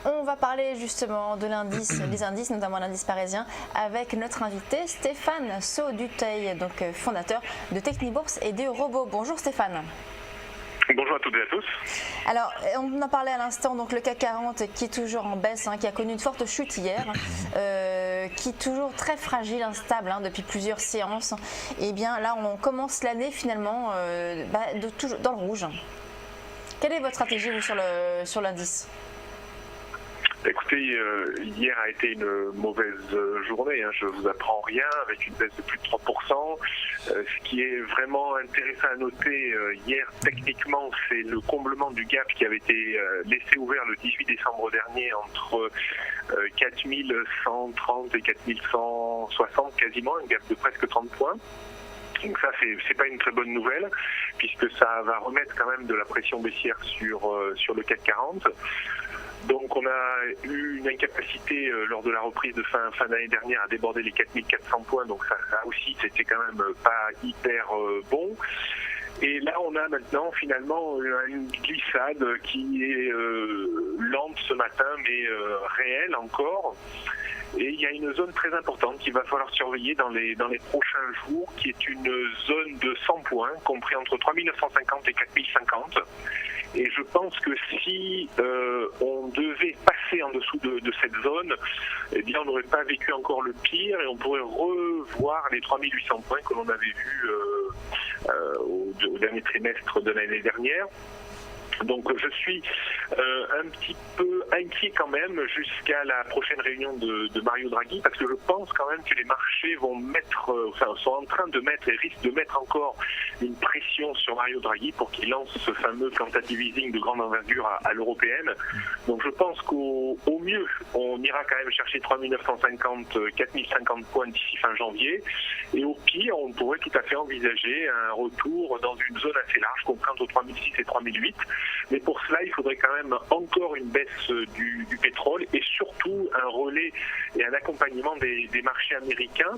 On va parler justement de l'indice, des indices, notamment l'indice parisien, avec notre invité Stéphane Sauduteil, donc fondateur de Technibourse et des robots. Bonjour Stéphane. Bonjour à toutes et à tous. Alors, on en parlait à l'instant, donc le CAC 40 qui est toujours en baisse, qui a connu une forte chute hier, qui est toujours très fragile, instable depuis plusieurs séances. Et bien là, on commence l'année finalement dans le rouge. Quelle est votre stratégie vous, sur l'indice ? Écoutez, hier a été une mauvaise journée, je ne vous apprends rien, avec une baisse de plus de 3%. Ce qui est vraiment intéressant à noter hier, techniquement, c'est le comblement du gap qui avait été laissé ouvert le 18 décembre dernier entre 4130 et 4160 quasiment, un gap de presque 30 points. Donc ça, c'est pas une très bonne nouvelle, puisque ça va remettre quand même de la pression baissière sur le CAC 40. Donc on a eu une incapacité lors de la reprise de fin d'année dernière à déborder les 4400 points, donc ça aussi c'était quand même pas hyper bon. Et là on a maintenant finalement une glissade qui est lente ce matin mais réelle encore. Et il y a une zone très importante qu'il va falloir surveiller dans les prochains jours, qui est une zone de 100 points, compris entre 3950 et 4050. Et je pense que si on devait passer en dessous de cette zone, eh bien on n'aurait pas vécu encore le pire et on pourrait revoir les 3800 points que l'on avait vus au dernier trimestre de l'année dernière. Donc je suis un petit peu inquiet quand même jusqu'à la prochaine réunion de Mario Draghi, parce que je pense quand même que les marchés sont en train de mettre et risquent de mettre encore une pression sur Mario Draghi pour qu'il lance ce fameux quantitative easing de grande envergure à l'européenne. Donc je pense qu'au mieux, on ira quand même chercher 3950, 4050 points d'ici fin janvier, et au pire, on pourrait tout à fait envisager un retour dans une zone assez large, compris entre 3006 et 3008. Mais pour cela, il faudrait quand même encore une baisse du pétrole et surtout un relais et un accompagnement des marchés américains,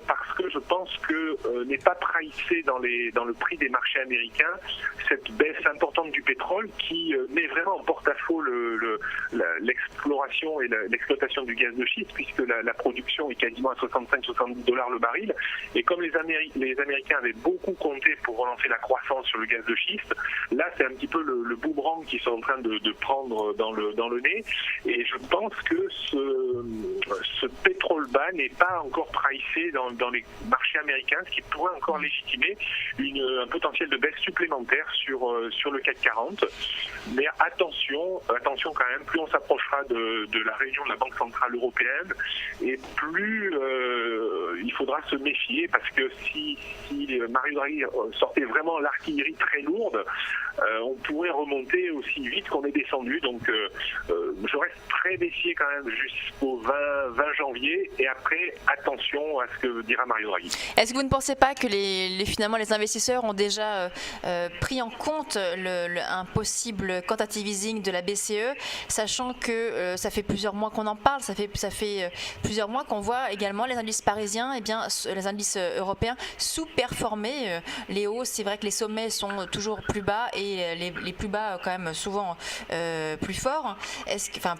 parce que je pense que n'est pas pricé dans le prix des marchés américains cette baisse importante du pétrole qui met vraiment en porte-à-faux l'exploration et l'exploitation du gaz de schiste, puisque la production est quasiment à 65-70 $ le baril. Et comme les Américains avaient beaucoup compté pour relancer la croissance sur le gaz de schiste, là c'est un petit peu le boomerang qu'ils sont en train de prendre dans le nez. Et je pense que ce pétrole bas n'est pas encore pricé dans les marchés américains, ce qui pourrait encore légitimer un potentiel de baisse supplémentaire sur le CAC 40. Mais attention quand même, plus on s'approchera de la réunion de la Banque Centrale Européenne, et plus il faudra se méfier, parce que si Mario Draghi sortait vraiment l'artillerie très lourde, on pourrait remonter aussi vite qu'on est descendu. Donc je reste très méfiant quand même jusqu'au 20 janvier, et après attention à ce que dira Mario Draghi. Est-ce que vous ne pensez pas que finalement les investisseurs ont déjà pris en compte un possible quantitative easing de la BCE, sachant que ça fait plusieurs mois qu'on en parle, ça fait plusieurs mois qu'on voit également les indices parisiens, les indices européens sous-performer les hausses. C'est vrai que les sommets sont toujours plus bas et les plus bas quand même souvent plus forts,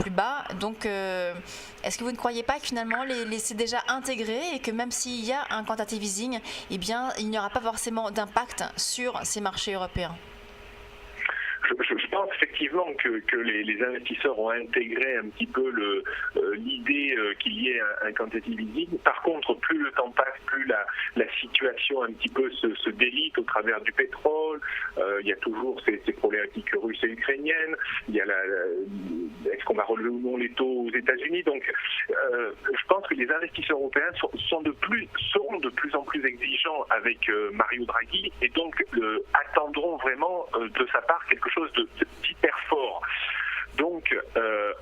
plus bas. Donc est-ce que vous ne croyez pas que finalement c'est déjà intégré et que même s'il y a un quantitative easing, eh bien il n'y aura pas forcément d'impact sur ces marchés européens? Je pense effectivement que les investisseurs ont intégré un petit peu l'idée qu'il y ait un quantitative easing. Par contre, plus le temps passe, plus la situation un petit peu se délite au travers du pétrole. Il y a toujours ces problématiques russes et ukrainiennes. Il y a est-ce qu'on va relever ou non les taux aux États-Unis. Donc, je pense que les investisseurs européens seront de plus en plus exigeants avec Mario Draghi, et donc attendront vraiment de sa part quelque chose d'hyper fort. Donc,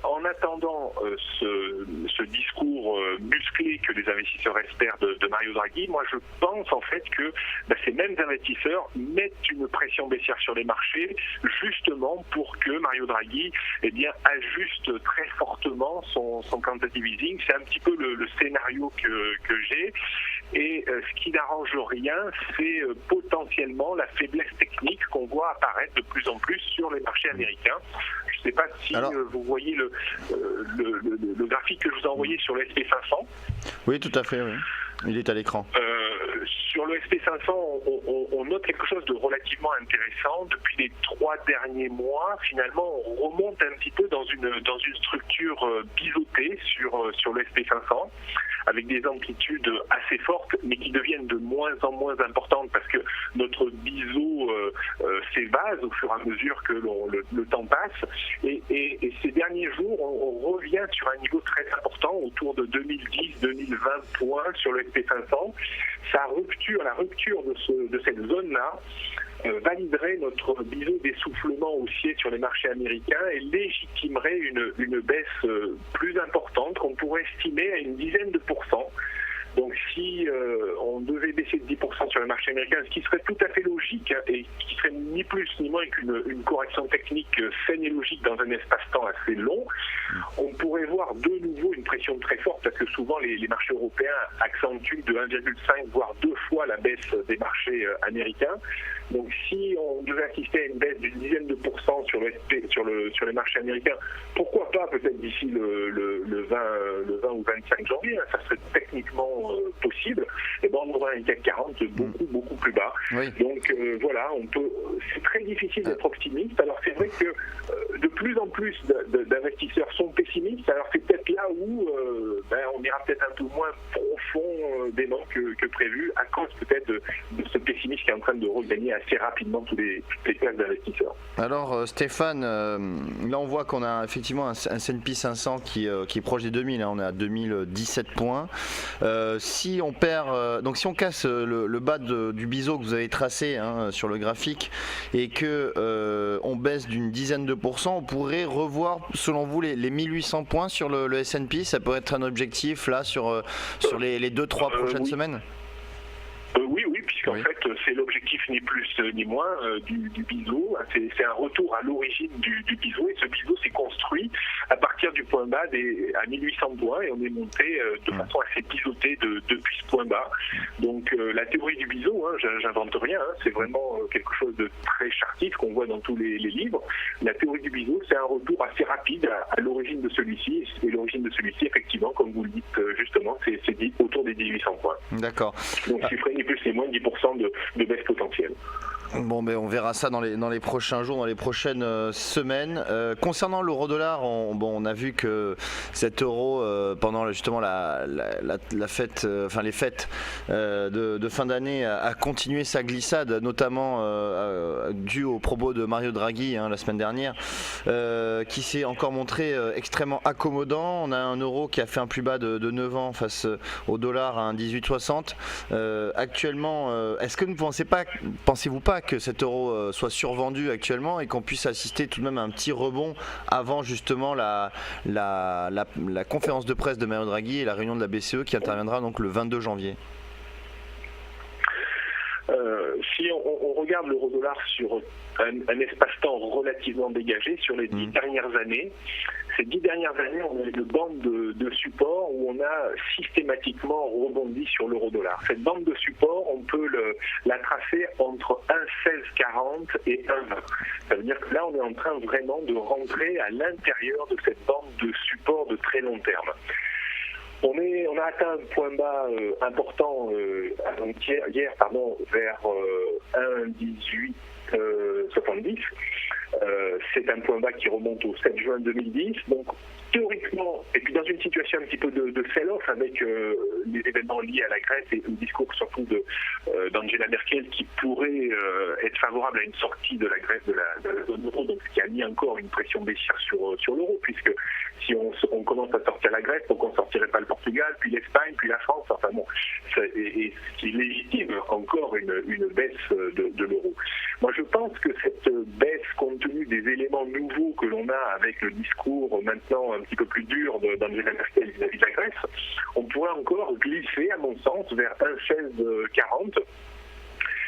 en attendant ce discours musclé que les investisseurs espèrent de Mario Draghi, moi je pense en fait que ces mêmes investisseurs mettent une pression baissière sur les marchés, justement pour que Mario Draghi ajuste très fortement son quantitative easing. C'est un petit peu le scénario que j'ai. Et ce qui n'arrange rien, c'est potentiellement la faiblesse technique qu'on voit apparaître de plus en plus sur les marchés américains. Je ne sais pas si vous voyez le graphique que je vous ai envoyé sur le SP500. Oui, tout à fait, oui. Il est à l'écran. Sur le SP500, on note quelque chose de relativement intéressant. Depuis les 3 derniers mois, finalement, on remonte un petit peu dans une structure biseautée sur le SP500, avec des amplitudes assez fortes, mais qui deviennent de moins en moins importantes parce que notre biseau s'évase au fur et à mesure que le temps passe. Et ces derniers jours, on revient sur un niveau très important, autour de 2010-2020 points sur le SP500. La rupture de cette zone-là validerait notre biseau d'essoufflement haussier sur les marchés américains et légitimerait une baisse plus importante qu'on pourrait estimer à une dizaine de pourcents. Donc si on devait baisser de 10% sur le marché américain, ce qui serait tout à fait logique et qui serait ni plus ni moins qu'une correction technique saine et logique dans un espace-temps assez long, on pourrait voir de nouveau une pression très forte parce que souvent les marchés européens accentuent de 1,5 voire 2 fois la baisse des marchés américains. Donc si on devait assister à une baisse d'une dizaine de pourcents sur les marchés américains, pourquoi pas peut-être d'ici le 20 ou 25 janvier, ça serait techniquement possible, et ben on aura un CAC 40 beaucoup plus bas. Oui. Donc voilà, c'est très difficile d'être optimiste. Alors c'est vrai que de plus en plus d'investisseurs sont pessimistes, alors c'est peut-être là où on ira peut-être un peu moins profondément que prévu, à cause peut-être de ce pessimisme qui est en train de regagner assez rapidement toutes les classes d'investisseurs. Alors Stéphane, là on voit qu'on a effectivement un S&P 500 qui est proche des 2000, on est à 2017 points. Si on perd, donc si on casse le bas du biseau que vous avez tracé sur le graphique et que on baisse d'une dizaine de pourcents, on pourrait revoir selon vous les 1800 points sur le S&P. Ça peut être un objectif là sur les 2-3 prochaines semaines. Oui, puisqu'en fait c'est l'objectif ni plus ni moins du biseau. C'est un retour à l'origine du biseau, et ce biseau s'est construit à partir du point bas à 1800 points, et on est monté de façon assez biseautée depuis ce point bas. Donc la théorie du biseau, j'invente rien, c'est vraiment quelque chose de très chartiste qu'on voit dans tous les livres. La théorie du biseau, c'est un retour assez rapide à l'origine de celui-ci, et l'origine de celui-ci, effectivement, comme vous le dites justement, c'est autour des 1800 points. D'accord. Donc il ferait ni plus ni moins 10% de baisse potentielle. Bon, on verra ça dans les prochains jours, dans les prochaines semaines. Concernant l'euro-dollar, on a vu que cet euro, pendant justement la fête, les fêtes de fin d'année, a continué sa glissade, notamment dû au propos de Mario Draghi la semaine dernière, qui s'est encore montré extrêmement accommodant. On a un euro qui a fait un plus bas de 9 ans face au dollar à 1,1860. Actuellement, est-ce que pensez-vous pas que cet euro soit survendu actuellement et qu'on puisse assister tout de même à un petit rebond avant justement la conférence de presse de Mario Draghi et la réunion de la BCE qui interviendra donc le 22 janvier? Si on regarde l'euro-dollar sur un espace-temps relativement dégagé sur les 10 dernières années, ces 10 dernières années, on a une bande de support où on a systématiquement rebondi sur l'euro-dollar. Cette bande de support, on peut la tracer entre 1,1640 et 1,20. Ça veut dire que là, on est en train vraiment de rentrer à l'intérieur de cette bande de support de très long terme. On a atteint un point bas important hier, vers 1,1870. C'est un point bas qui remonte au 7 juin 2010. Donc théoriquement, et puis dans une situation un petit peu de sell-off avec les événements liés à la Grèce et le discours surtout d'Angela Merkel qui pourrait être favorable à une sortie de la Grèce de la zone euro, donc ce qui a mis encore une pression baissière sur l'euro, puisque si on commence à sortir la Grèce, donc on ne sortirait pas le Portugal, puis l'Espagne, puis la France, et ce qui légitime encore une baisse de l'euro. Moi je pense que cette baisse, compte tenu des éléments nouveaux que l'on a avec le discours maintenant un petit peu plus dur d'Angela Merkel vis-à-vis de la Grèce, on pourrait encore glisser, à mon sens, vers 1,1640.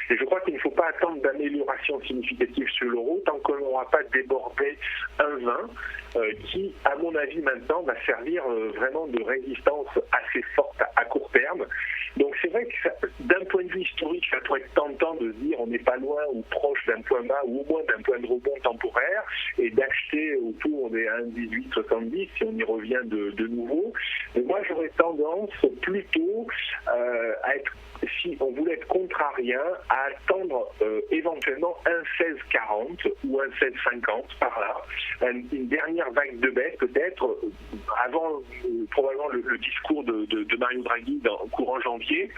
Et je crois qu'il ne faut pas attendre d'amélioration significative sur l'euro tant qu'on n'aura pas débordé 1,20 qui, à mon avis, maintenant va servir vraiment de résistance assez forte à court terme. Donc c'est vrai que d'un point de vue historique, ça pourrait être tentant de se dire on n'est pas loin ou proche d'un point bas ou au moins d'un point de rebond temporaire et d'acheter autour des 1,1870 si on y revient de nouveau. Mais moi j'aurais tendance plutôt à être, si on voulait être contrarien, à attendre éventuellement 1,1640 ou 1,1650 par là, une dernière vague de baisse peut-être avant probablement le discours de Mario Draghi courant janvier,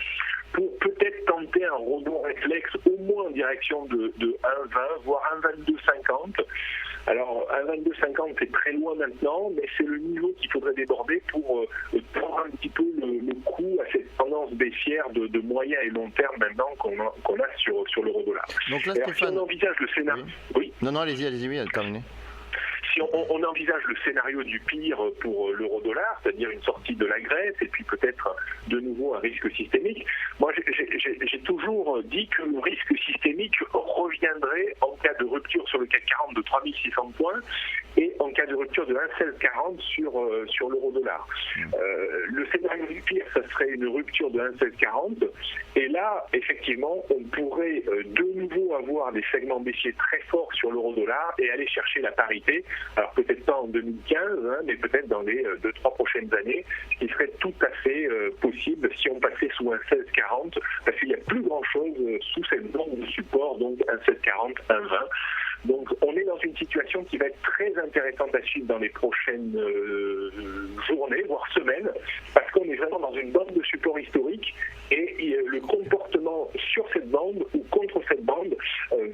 pour peut-être tenter un rebond réflexe au moins en direction de 1,20 voire 1,2250. Alors 1,2250 c'est très loin maintenant, mais c'est le niveau qu'il faudrait déborder pour prendre un petit peu le coup à cette tendance baissière de moyen et long terme maintenant qu'on a sur l'euro-dollar. Donc là, alors, Stéphane, si on envisage le scénario... Oui. Non, allez-y, oui, terminé. Si on envisage le scénario du pire pour l'euro-dollar, c'est-à-dire une sortie de la Grèce et puis peut-être de nouveau un risque systémique, moi j'ai toujours dit que le risque systémique reviendrait en cas de rupture sur le CAC 40 de 3600 points et en cas de rupture de 1,1640 sur l'euro-dollar. Le scénario du pire, ça serait une rupture de 1,1640 et là, effectivement, on pourrait de nouveau avoir des segments baissiers très forts sur l'euro-dollar et aller chercher la parité. Alors peut-être pas en 2015, mais peut-être dans les 2-3 prochaines années, ce qui serait tout à fait possible si on passait sous un 16,40, parce qu'il n'y a plus grand-chose sous cette zone de support, donc un 16,40, un 20. Donc on est dans une situation qui va être très intéressante à suivre dans les prochaines journées, voire semaines, parce qu'on est vraiment dans une bande de support historique et le comportement sur cette bande ou contre cette bande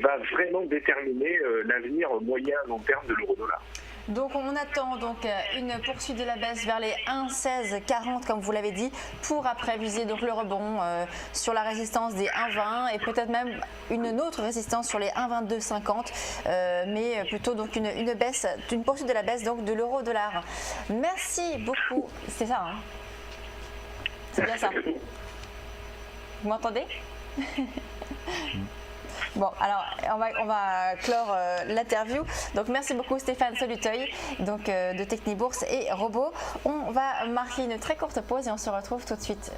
va vraiment déterminer l'avenir moyen à long terme de l'euro-dollar. Donc on attend donc une poursuite de la baisse vers les 1,1640 comme vous l'avez dit, pour après viser donc le rebond sur la résistance des 1,20 et peut-être même une autre résistance sur les 1,2250, mais plutôt donc une baisse, une poursuite de la baisse donc de l'euro-dollar. Merci beaucoup, c'est ça hein? C'est bien ça. Vous m'entendez? Bon, alors on va clore l'interview. Donc merci beaucoup Stéphane Soluteuil donc, de Technibourse et Robo. On va marquer une très courte pause et on se retrouve tout de suite.